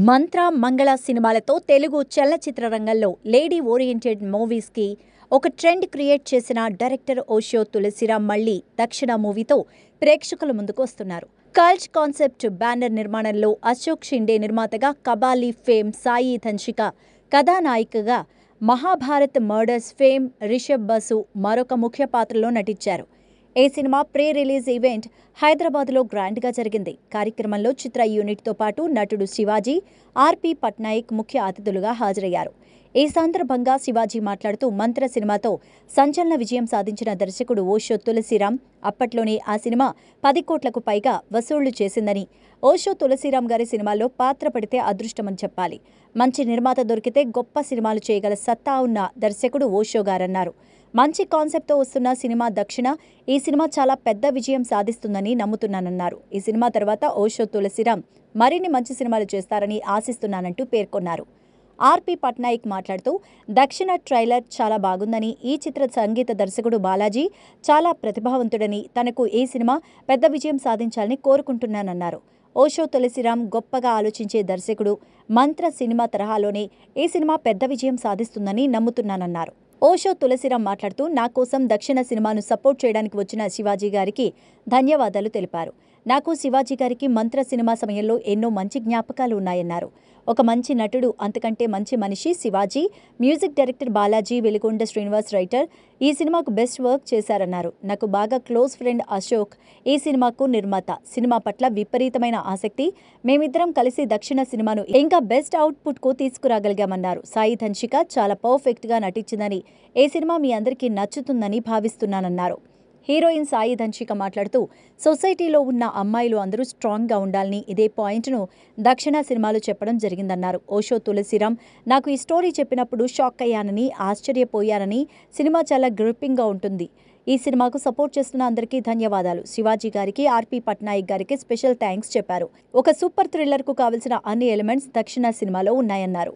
మంత్ర మంగళ సినిమాలతో తెలుగు చలనచిత్ర రంగంలో లేడీ ఓరియంటెడ్ మూవీస్కి ఒక ట్రెండ్ క్రియేట్ చేసిన డైరెక్టర్ ఓషో తులసిరామ్ మళ్లీ దక్షిణ మూవీతో ప్రేక్షకుల ముందుకు వస్తున్నారు. కల్ట్ కాన్సెప్ట్ బ్యానర్ నిర్మాణంలో అశోక్ షిండే నిర్మాతగా, కబాలీ ఫేమ్ సాయి ధన్షిక కథానాయికగా, మహాభారత్ మర్డర్స్ ఫేమ్ రిషబ్ బసు మరొక ముఖ్య పాత్రలో నటించారు. ఈ సినిమా ప్రీ రిలీజ్ ఈవెంట్ హైదరాబాద్లో గ్రాండ్గా జరిగింది. కార్యక్రమంలో చిత్ర యూనిట్తో పాటు నటుడు శివాజీ, ఆర్పి పట్నాయక్ ముఖ్య అతిథులుగా హాజరయ్యారు. ఈ సందర్భంగా శివాజీ మాట్లాడుతూ, మంత్ర సినిమాతో సంచలన విజయం సాధించిన దర్శకుడు ఓషో తులసిరామ్ అప్పట్లోనే ఆ సినిమా 10 కోట్లకు పైగా వసూళ్లు చేసిందని, ఓషో తులసిరామ్ గారి సినిమాల్లో పాత్ర పడితే అదృష్టమని చెప్పాలి. మంచి నిర్మాత దొరికితే గొప్ప సినిమాలు చేయగల సత్తా ఉన్న దర్శకుడు ఓషో గారన్నారు. మంచి కాన్సెప్ట్తో వస్తున్న సినిమా దక్షిణ. ఈ సినిమా చాలా పెద్ద విజయం సాధిస్తుందని నమ్ముతున్నానన్నారు. ఈ సినిమా తర్వాత ఓషో తులసిరామ్ మరిన్ని మంచి సినిమాలు చేస్తారని ఆశిస్తున్నానంటూ పేర్కొన్నారు. ఆర్పి పట్నాయక్ మాట్లాడుతూ, దక్షిణ ట్రైలర్ చాలా బాగుందని, ఈ చిత్ర సంగీత దర్శకుడు బాలాజీ చాలా ప్రతిభావంతుడని, తనకు ఈ సినిమా పెద్ద విజయం సాధించాలని కోరుకుంటున్నానన్నారు. ఓషో తులసిరామ్ గొప్పగా ఆలోచించే దర్శకుడు. మంత్ర సినిమా తరహాలోనే ఈ సినిమా పెద్ద విజయం సాధిస్తుందని నమ్ముతున్నానన్నారు. ఓషో తులసిరామ్ మాట్లాడుతూ, నా కోసం దక్షిణ సినిమాను సపోర్ట్ చేయడానికి వచ్చిన శివాజీ గారికి ధన్యవాదాలు తెలిపారు. నాకు శివాజీ గారికి మంత్ర సినిమా సమయంలో ఎన్నో మంచి జ్ఞాపకాలు ఉన్నాయన్నారు. ఒక మంచి నటుడు, అంతకంటే మంచి మనిషి Shivaji. Music director Balaji, Veligonda Srinivas writer ఈ సినిమాకు బెస్ట్ వర్క్ చేశారన్నారు. నాకు బాగా క్లోజ్ ఫ్రెండ్ అశోక్ ఈ సినిమాకు నిర్మాత. సినిమా పట్ల విపరీతమైన ఆసక్తి. మేమిద్దరం కలిసి దక్షిణ సినిమాను ఇంకా బెస్ట్ అవుట్పుట్కు తీసుకురాగలిగామన్నారు. సాయి ధన్షిక చాలా పర్ఫెక్ట్గా నటించిందని, ఈ సినిమా మీ అందరికీ నచ్చుతుందని భావిస్తున్నానన్నారు. హీరోయిన్ సాయి ధన్షిక మాట్లాడుతూ, సొసైటీలో ఉన్న అమ్మాయిలు అందరూ స్ట్రాంగ్గా ఉండాలని ఇదే పాయింట్ను దక్షిణ సినిమాలో చెప్పడం జరిగిందన్నారు. ఓషో తులసిరామ్ నాకు ఈ స్టోరీ చెప్పినప్పుడు షాక్ అయ్యానని, ఆశ్చర్యపోయానని, సినిమా చాలా గ్రిప్పింగ్గా ఉంటుంది. ఈ సినిమాకు సపోర్ట్ చేస్తున్న అందరికీ ధన్యవాదాలు. శివాజీ గారికి, ఆర్పి పట్నాయక్ గారికి స్పెషల్ థ్యాంక్స్ చెప్పారు. ఒక సూపర్ థ్రిల్లర్కు కావలసిన అన్ని ఎలిమెంట్స్ దక్షిణ సినిమాలో ఉన్నాయన్నారు.